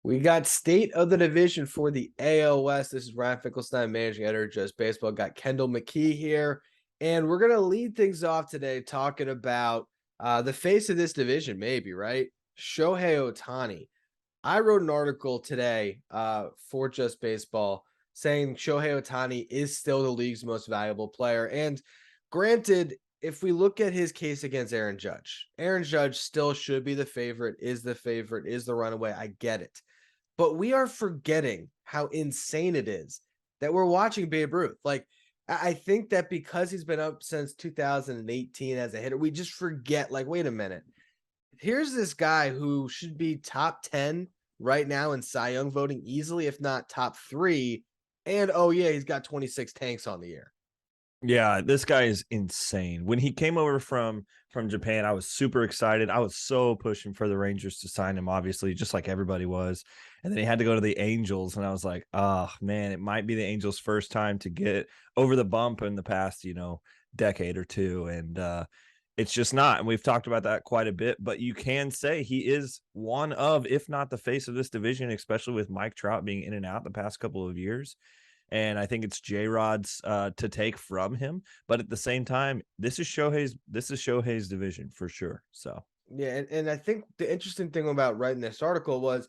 We got state of the division for the AL West. This is Ryan Finkelstein, managing editor, Just Baseball. Got Kendall McKee here, and we're gonna lead things off today talking about the face of this division, maybe right? Shohei Ohtani. I wrote an article today for Just Baseball saying Shohei Ohtani is still the league's most valuable player. And granted, if we look at his case against Aaron Judge still should be the favorite, is the runaway. I get it. But we are forgetting how insane it is that we're watching Babe Ruth. Like, I think that because he's been up since 2018 as a hitter, we just forget, like, wait a minute. Here's this guy who should be top 10 right now in Cy Young voting easily, if not top three. And oh, yeah, he's got 26 tanks on the year. Yeah, this guy is insane. When he came over from Japan, I was super excited. I was so pushing for the Rangers to sign him, obviously, just like everybody was. And then he had to go to the Angels, and I was like, oh man, it might be the Angels' first time to get over the bump in the past, decade or two. And it's just not. And we've talked about that quite a bit, but you can say he is one of, if not the face of this division, especially with Mike Trout being in and out the past couple of years. And I think it's J-Rod's to take from him. But at the same time, this is Shohei's division for sure. So Yeah, and I think the interesting thing about writing this article was,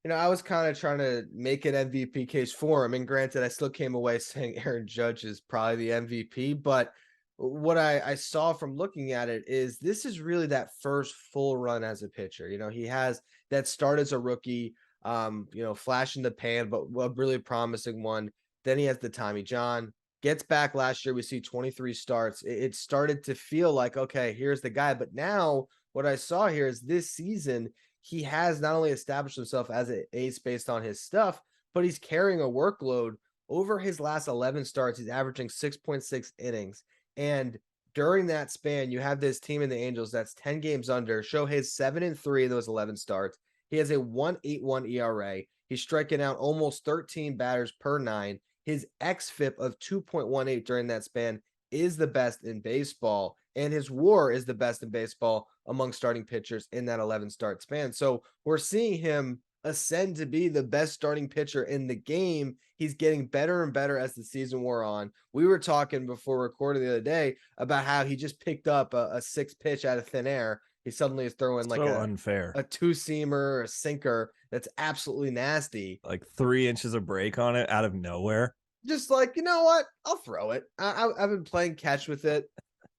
I was kind of trying to make an MVP case for him. And granted, I still came away saying Aaron Judge is probably the MVP. But what I saw from looking at it is this is really that first full run as a pitcher. He has that start as a rookie, flash in the pan, but a really promising one. Then he has the Tommy John, gets back last year. We see 23 starts. It started to feel like, okay, here's the guy. But now what I saw here is this season, he has not only established himself as an ace based on his stuff, but he's carrying a workload over his last 11 starts. He's averaging 6.6 innings. And during that span, you have this team in the Angels that's 10 games under. Shohei's 7-3 in those 11 starts. He has a 1.81 ERA. He's striking out almost 13 batters per nine. His xFIP of 2.18 during that span is the best in baseball, and his WAR is the best in baseball among starting pitchers in that 11 start span. So we're seeing him ascend to be the best starting pitcher in the game. He's getting better and better as the season wore on. We were talking before recording the other day about how he just picked up a six pitch out of thin air. He suddenly is throwing like so a unfair. a two seamer, a sinker that's absolutely nasty. Like 3 inches of break on it out of nowhere. Just like, you know what? I'll throw it. I've been playing catch with it.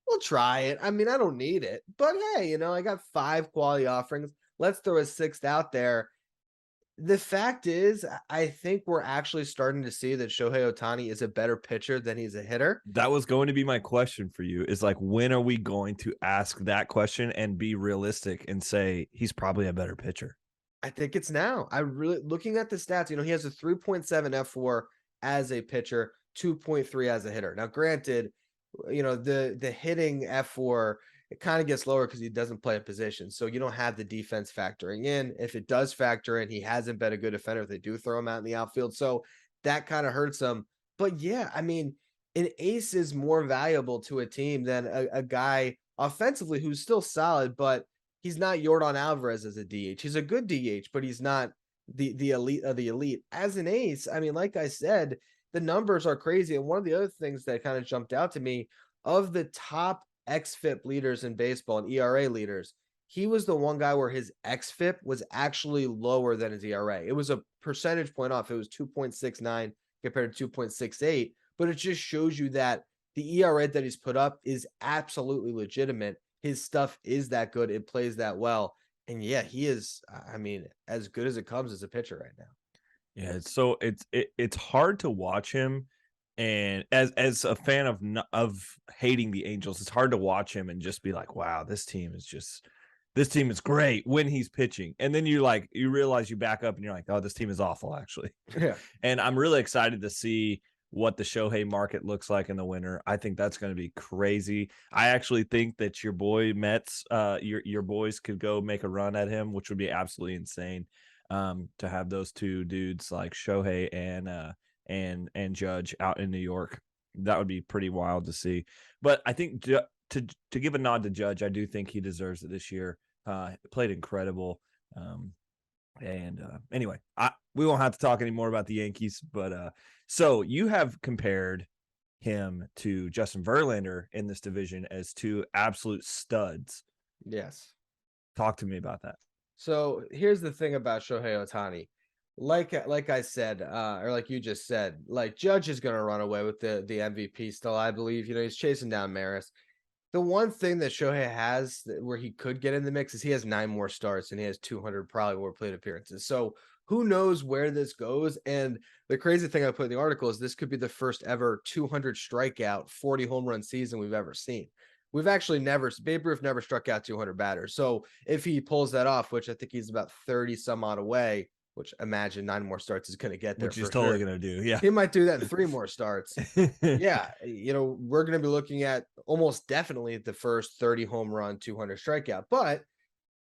We'll try it. I mean, I don't need it, but hey, I got five quality offerings. Let's throw a sixth out there. The fact is, I think we're actually starting to see that Shohei Ohtani is a better pitcher than he's a hitter. That was going to be my question for you. Is like, when are we going to ask that question and be realistic and say he's probably a better pitcher? I think it's now. I really looking at the stats, he has a 3.7 F4 as a pitcher, 2.3 as a hitter. Now, granted, the hitting F4, it kind of gets lower because he doesn't play a position. So you don't have the defense factoring in. If it does factor in, he hasn't been a good defender if they do throw him out in the outfield. So that kind of hurts him. But yeah, I mean, an ace is more valuable to a team than a guy offensively who's still solid, but he's not Yordan Alvarez as a DH. He's a good DH, but he's not the elite of the elite. As an ace, I mean, like I said, the numbers are crazy. And one of the other things that kind of jumped out to me, of the top xFIP leaders in baseball and ERA leaders, he was the one guy where his xFIP was actually lower than his ERA. It was a percentage point off. It was 2.69 compared to 2.68, but it just shows you that the ERA that he's put up is absolutely legitimate. His stuff is that good. It plays that well. And yeah, he is, I mean, as good as it comes as a pitcher right now. Yeah, it's hard to watch him, and as a fan of hating the Angels, it's hard to watch him and just be like, wow, this team is great when he's pitching. And then you realize you back up and you're like, oh, this team is awful actually. Yeah. And I'm really excited to see what the Shohei market looks like in the winter. I think that's going to be crazy. I actually think that your boy Mets, your boys could go make a run at him, which would be absolutely insane. To have those two dudes like Shohei and Judge out in New York, that would be pretty wild to see. But I think to give a nod to Judge, I do think he deserves it this year. Played incredible. And anyway, we won't have to talk anymore about the Yankees, but so you have compared him to Justin Verlander in this division as two absolute studs. Yes. Talk to me about that. So here's the thing about Shohei Ohtani. Like I said, or like you just said, like Judge is going to run away with the MVP still, I believe. You know, he's chasing down Maris. The one thing that Shohei has where he could get in the mix is he has 9 more starts and he has 200 probably more plate appearances. So who knows where this goes? And the crazy thing I put in the article is this could be the first ever 200 strikeout, 40 home run season we've ever seen. We've actually Babe Ruth never struck out 200 batters. So if he pulls that off, which I think he's about 30 some odd away, which imagine 9 more starts is going to get there. Which he's totally going to do. Yeah. He might do that in 3 more starts. Yeah. You know, we're going to be looking at almost definitely the first 30 home run, 200 strikeout. But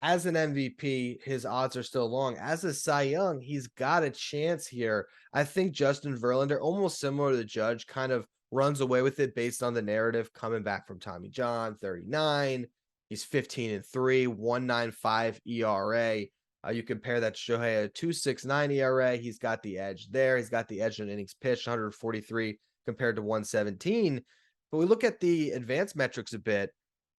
as an MVP, his odds are still long. As a Cy Young, he's got a chance here. I think Justin Verlander, almost similar to the Judge, kind of runs away with it based on the narrative coming back from Tommy John, 39. He's 15-3, 1.95 ERA. You compare that to Shohei, a 2.69 ERA. He's got the edge there. He's got the edge in innings pitched, 143 compared to 117. But we look at the advanced metrics a bit.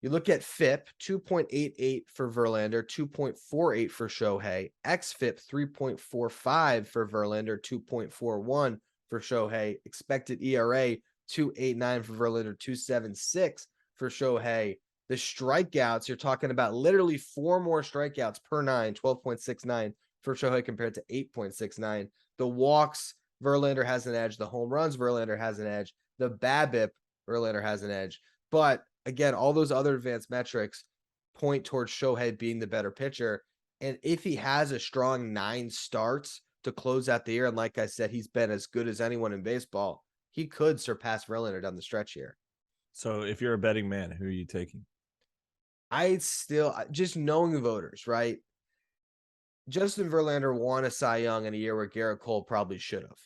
You look at FIP, 2.88 for Verlander, 2.48 for Shohei. XFIP, 3.45 for Verlander, 2.41 for Shohei. Expected ERA, 2.89 for Verlander, 2.76 for Shohei. The strikeouts, you're talking about literally 4 more strikeouts per 9, 12.69 for Shohei compared to 8.69. The walks, Verlander has an edge. The home runs, Verlander has an edge. The BABIP, Verlander has an edge. But again, all those other advanced metrics point towards Shohei being the better pitcher. And if he has a strong 9 starts to close out the year, and like I said, he's been as good as anyone in baseball, he could surpass Verlander down the stretch here. So if you're a betting man, who are you taking? I'd still, just knowing the voters, right? Justin Verlander won a Cy Young in a year where Garrett Cole probably should have.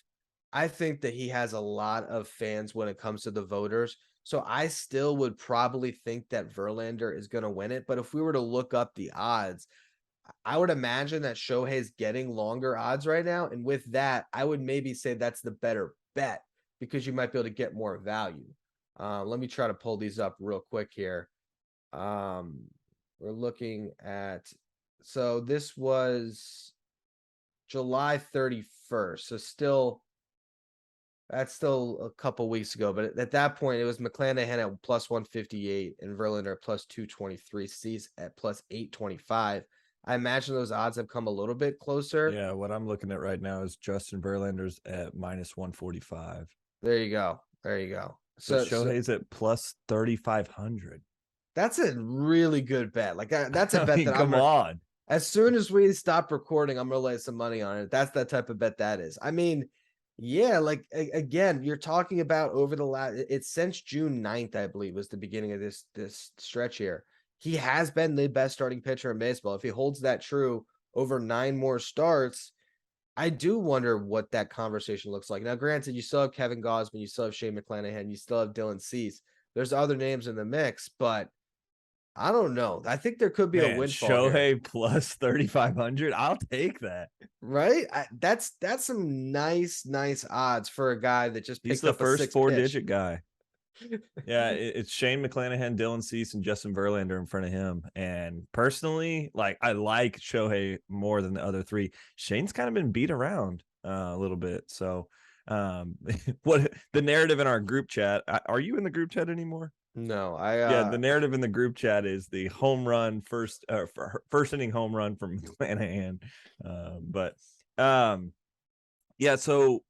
I think that he has a lot of fans when it comes to the voters. So I still would probably think that Verlander is going to win it. But if we were to look up the odds, I would imagine that Shohei's getting longer odds right now. And with that, I would maybe say that's the better bet because you might be able to get more value. Let me try to pull these up real quick here. We're looking at, so this was July 31st. So that's still a couple weeks ago, but at that point it was McClanahan at plus 158 and Verlander at plus 223, Cease at plus 825. I imagine those odds have come a little bit closer. Yeah, what I'm looking at right now is Justin Verlander's at minus 145. There you go. There you go. So Shohei's at plus 3,500. That's a really good bet. Like that's a bet that come on. As soon as we stop recording, I'm gonna lay some money on it. That's that type of bet that is. I mean, yeah, like again, you're talking about over the last, it's since June 9th, I believe, was the beginning of this stretch here. He has been the best starting pitcher in baseball. If he holds that true over 9 more starts, I do wonder what that conversation looks like. Now, granted, you still have Kevin Gausman, you still have Shane McClanahan, you still have Dylan Cease. There's other names in the mix, but I don't know. I think there could be a windfall. Shohei here. Plus 3,500. I'll take that. Right? That's some nice odds for a guy that just picked He's the up first 4-digit guy. Yeah, it's Shane McClanahan, Dylan Cease, and Justin Verlander in front of him. And personally, like I like Shohei more than the other 3. Shane's kind of been beat around a little bit. So what the narrative in our group chat, are you in the group chat anymore? No, the narrative in the group chat is the home run first inning home run from McClanahan. Yeah, so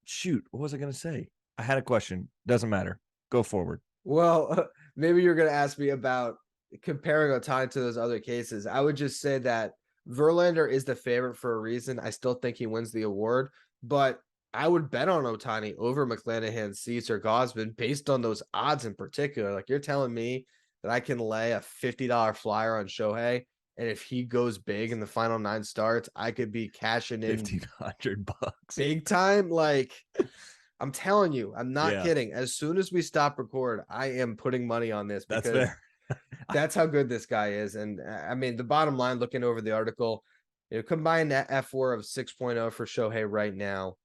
shoot, what was I gonna say? I had a question. Doesn't matter. Go forward. Well, maybe you're gonna ask me about comparing Ohtani to those other cases. I would just say that Verlander is the favorite for a reason. I still think he wins the award, but I would bet on Ohtani over McClanahan, Cease, or Gausman based on those odds in particular. Like you're telling me that I can lay a $50 flyer on Shohei, and if he goes big in the final 9 starts, I could be cashing in $1,500 big time. Like I'm telling you, I'm not kidding. As soon as we stop record, I am putting money on this because that's fair. That's how good this guy is. And I mean, the bottom line, looking over the article, Combine that F4 of 6.0 for Shohei right now.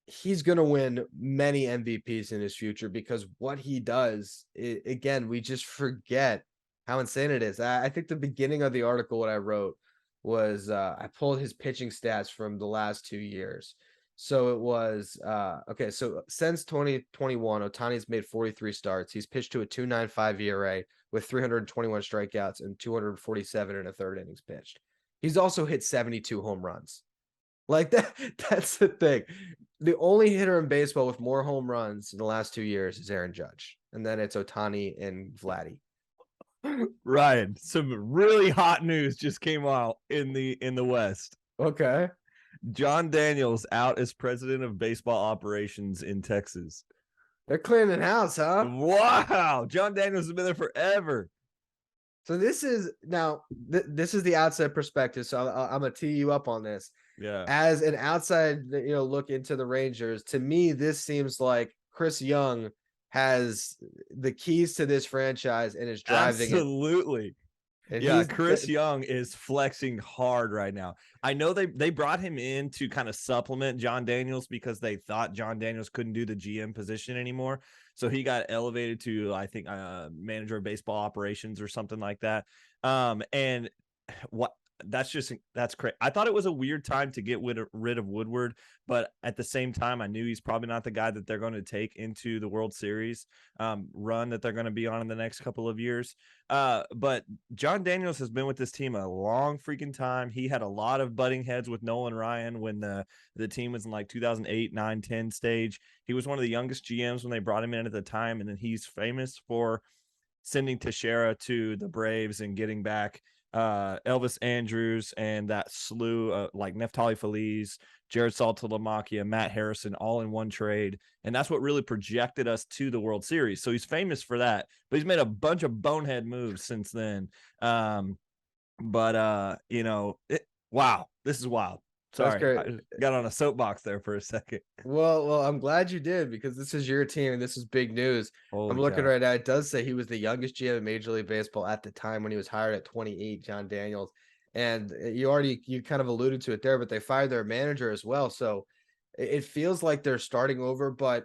He's going to win many MVPs in his future because what he does, again, we just forget how insane it is. I think the beginning of the article, what I wrote was I pulled his pitching stats from the last 2 years. So it was okay. So since 2021, Ohtani's made 43 starts. He's pitched to a 2.95 ERA with 321 strikeouts and 247 in a third innings pitched. He's also hit 72 home runs. Like that's the thing. The only hitter in baseball with more home runs in the last 2 years is Aaron Judge. And then it's Ohtani and Vladdy. Ryan, some really hot news just came out in the West. Okay. John Daniels out as president of baseball operations in Texas. They're cleaning house, huh? Wow. John Daniels has been there forever. So this is now this is the outside perspective. So I'm gonna tee you up on this. Yeah. As an outside, look into the Rangers, to me, this seems like Chris Young has the keys to this franchise and is driving Absolutely. it. Yeah, Chris Young is flexing hard right now. I know they brought him in to kind of supplement John Daniels because they thought John Daniels couldn't do the GM position anymore. So he got elevated to, I think, manager of baseball operations or something like that. And what that's crazy. I thought it was a weird time to get rid of Woodward, but at the same time, I knew he's probably not the guy that they're going to take into the World Series run that they're going to be on in the next couple of years. But John Daniels has been with this team a long freaking time. He had a lot of butting heads with Nolan Ryan when the team was in like 2008, 9, 10 stage. He was one of the youngest GMs when they brought him in at the time, and then he's famous for sending Teixeira to the Braves and getting back Elvis Andrus and that slew like Neftali Feliz, Jared Saltalamacchia, Matt Harrison, all in one trade. And that's what really projected us to the World Series. So he's famous for that, but he's made a bunch of bonehead moves since then. Wow, this is wild. Sorry, I got on a soapbox there for a second. Well, I'm glad you did because this is your team and this is big news. I'm looking right now. It does say he was the youngest GM in Major League Baseball at the time when he was hired at 28, John Daniels. And you kind of alluded to it there, but they fired their manager as well. So it feels like they're starting over. But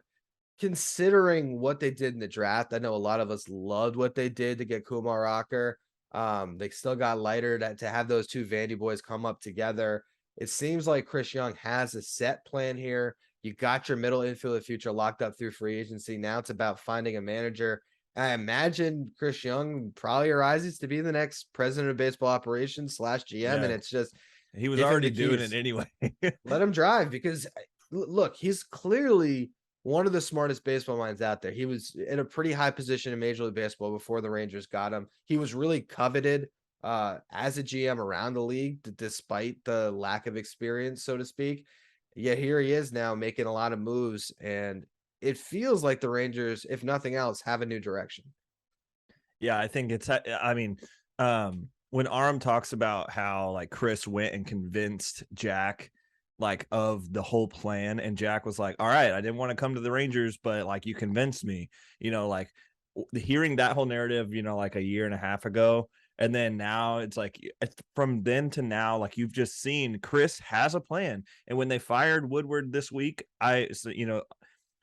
considering what they did in the draft, I know a lot of us loved what they did to get Kumar Rocker. They still got lighter to have those two Vandy boys come up together. It seems like Chris Young has a set plan here. You got your middle infield of future locked up through free agency. Now it's about finding a manager. I imagine Chris Young probably arises to be the next president of baseball operations / GM. Yeah. And it's just, he was already doing it anyway. Let him drive because look, he's clearly one of the smartest baseball minds out there. He was in a pretty high position in Major League Baseball before the Rangers got him. He was really coveted as a GM around the league, despite the lack of experience, so to speak. Yet here he is now making a lot of moves, and it feels like the Rangers, if nothing else, have a new direction. Yeah, I think when Aram talks about how like Chris went and convinced Jack like of the whole plan, and Jack was like, all right, I didn't want to come to the Rangers, but like you convinced me, like hearing that whole narrative, like a year and a half ago. And then now it's like from then to now, like you've just seen Chris has a plan. And when they fired Woodward this week, I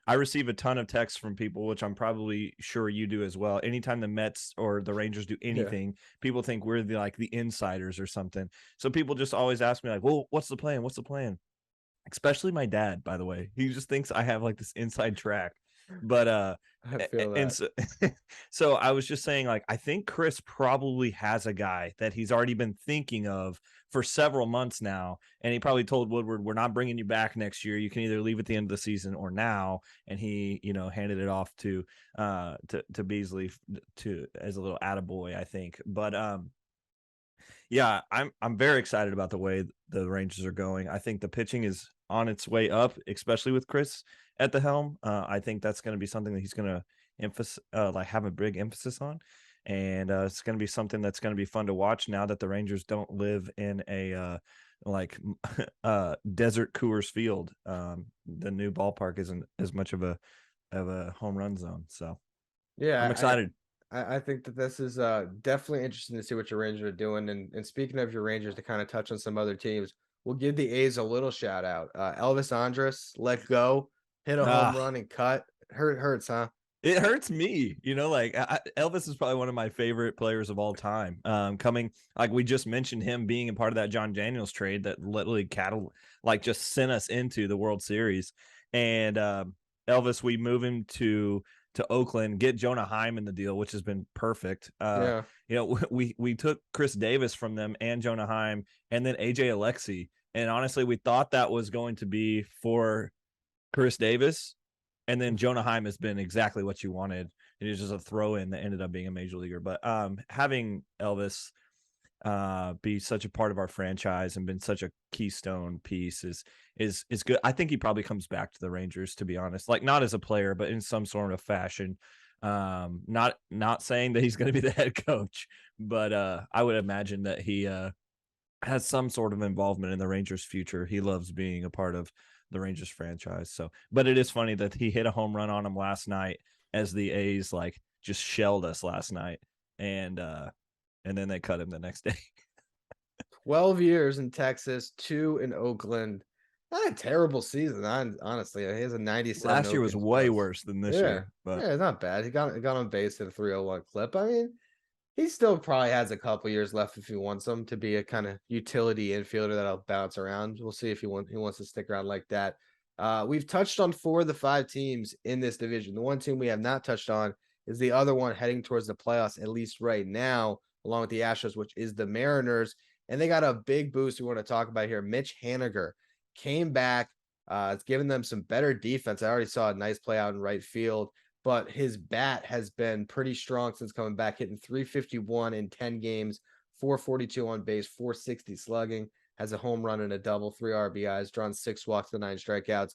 receive a ton of texts from people, which I'm probably sure you do as well. Anytime the Mets or the Rangers do anything, people think we're the insiders or something. So people just always ask me like, well, what's the plan? What's the plan? Especially my dad, by the way. He just thinks I have like this inside track. But I feel that. And so I was just saying, like, I think Chris probably has a guy that he's already been thinking of for several months now, and he probably told Woodward, "We're not bringing you back next year. You can either leave at the end of the season or now." And he, handed it off to Beasley as a little attaboy, I think. But yeah, I'm very excited about the way the Rangers are going. I think the pitching is on its way up, especially with Chris at the helm. I think that's going to be something that he's going to have a big emphasis on, and it's going to be something that's going to be fun to watch now that the Rangers don't live in a desert Coors Field. The new ballpark isn't as much of a home run zone, so yeah, I'm excited. I think that this is definitely interesting to see what your Rangers are doing. And speaking of your Rangers, to kind of touch on some other teams, we'll give the A's a little shout out. Elvis Andrus let go, hit a home Ah, run and cut. Hurts, huh? it hurts me, like Elvis is probably one of my favorite players of all time. Coming, like we just mentioned, him being a part of that John Daniels trade that literally just sent us into the World Series. And Elvis, we move him to Oakland, get Jonah Heim in the deal, which has been perfect. Yeah. We took Chris Davis from them and Jonah Heim, and then AJ Alexi. And honestly, we thought that was going to be for Chris Davis. And then Jonah Heim has been exactly what you wanted. It was just a throw in that ended up being a major leaguer. But having Elvis be such a part of our franchise and been such a keystone piece is good. I think he probably comes back to the Rangers, to be honest, like not as a player, but in some sort of fashion. Not saying that he's going to be the head coach, but I would imagine that he has some sort of involvement in the Rangers' future. He loves being a part of the Rangers franchise. So, but it is funny that he hit a home run on him last night as the A's like just shelled us last night, and then they cut him the next day. 12 years in Texas, 2 in Oakland. Not a terrible season, honestly. He has a 97. Last year was OPS way plus. worse than this Yeah. year, but Yeah, not bad. He got on base in a 301 clip. I mean, he still probably has a couple years left if he wants him to be a kind of utility infielder that'll bounce around. We'll see if he wants to stick around like that. We've touched on 4 of the 5 teams in this division. The one team we have not touched on is the other one heading towards the playoffs, at least right now, along with the Astros, which is the Mariners. And they got a big boost we want to talk about here. Mitch Haniger came back. It's given them some better defense. I already saw a nice play out in right field, but his bat has been pretty strong since coming back, hitting 351 in 10 games, 442 on base, 460 slugging, has a home run and a double, 3 RBIs, drawn 6 walks to 9 strikeouts.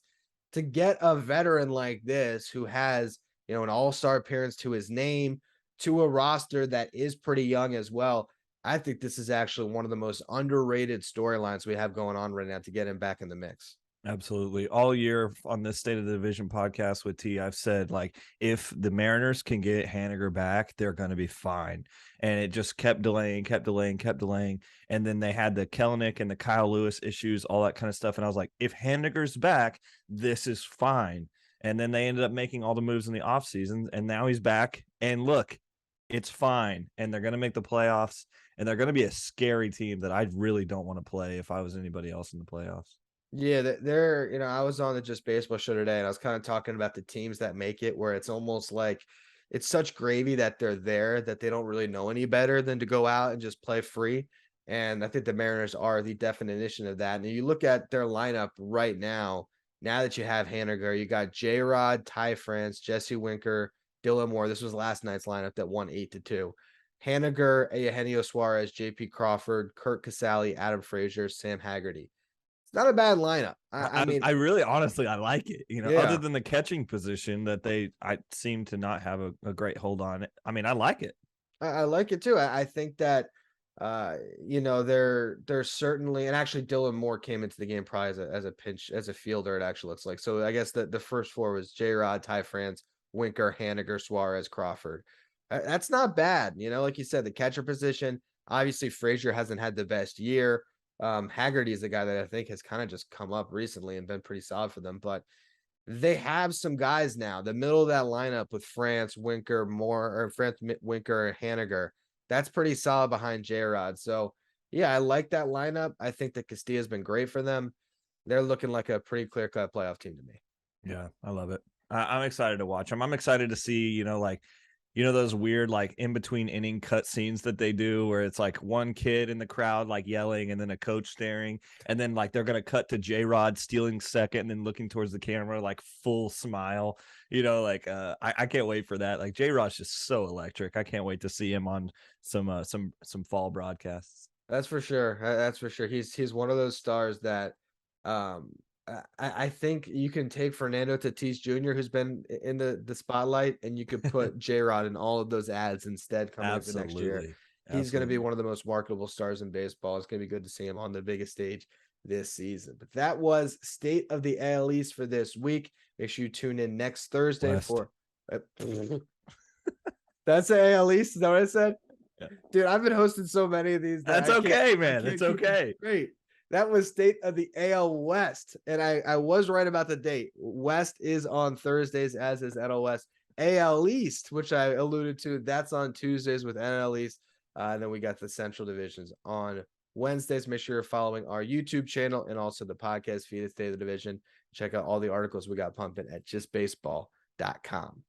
To get a veteran like this who has, an all-star appearance to his name, to a roster that is pretty young as well, I think this is actually one of the most underrated storylines we have going on right now to get him back in the mix. absolutely. All year on this State of the Division podcast with T, I've said, like, if the Mariners can get Haniger back, they're going to be fine. And it just kept delaying. And then they had the Kelenic and the Kyle Lewis issues, all that kind of stuff. And I was like, if Haniger's back, this is fine. And then they ended up making all the moves in the offseason, and now he's back. And look, it's fine. And they're going to make the playoffs, and they're going to be a scary team that I really don't want to play if I was anybody else in the playoffs. Yeah, they're, I was on the Just Baseball show today, and I was kind of talking about the teams that make it, where it's almost like it's such gravy that they're there that they don't really know any better than to go out and just play free. And I think the Mariners are the definition of that. And you look at their lineup right now that you have Haniger, you got J-Rod, Ty France, Jesse Winker, Dylan Moore. This was last night's lineup that won 8-2. Haniger, Eugenio Suarez, JP Crawford, Kurt Casale, Adam Frazier, Sam Haggerty. It's not a bad lineup. I mean, I really, honestly, I like it. Other yeah, than the catching position that I seem to not have a great hold on it. I mean, I like it. I like it too. I think that they're certainly, and actually Dylan Moore came into the game probably as a fielder, it actually looks like. So I guess the first 4 was J-Rod, Ty France, Winker, Haniger, Suarez, Crawford. That's not bad. Like you said, the catcher position, obviously Frazier hasn't had the best year. Haggerty is a guy that I think has kind of just come up recently and been pretty solid for them, but they have some guys now. The middle of that lineup with France, Winker, Moore, or France, Winker, Haniger, that's pretty solid behind J-Rod. So, yeah, I like that lineup. I think that Castilla's been great for them. They're looking like a pretty clear-cut playoff team to me. Yeah, I love it. I'm excited to watch them. I'm excited to see, those weird, like, in between inning cut scenes that they do where it's like one kid in the crowd, like, yelling, and then a coach staring. And then, like, they're going to cut to J-Rod stealing second and then looking towards the camera, like, full smile. I can't wait for that. Like, J-Rod's just so electric. I can't wait to see him on some fall broadcasts. That's for sure. That's for sure. He's one of those stars that um I think you can take Fernando Tatis Jr., who's been in the spotlight, and you could put J-Rod in all of those ads instead coming into next year. Absolutely. He's going to be Absolutely. one of the most marketable stars in baseball. It's going to be good to see him on the biggest stage this season. But that was State of the AL East for this week. Make sure you tune in next Thursday West. for That's the AL East. Is that what I said? Yeah. Dude, I've been hosting so many of these. That's okay, man. It's okay. Great. That was state of the AL West. And I was right about the date. West is on Thursdays, as is NL West. AL East, which I alluded to, that's on Tuesdays with NL East. And then we got the Central Divisions on Wednesdays. Make sure you're following our YouTube channel and also the podcast feed at State of the Division. Check out all the articles we got pumping at justbaseball.com.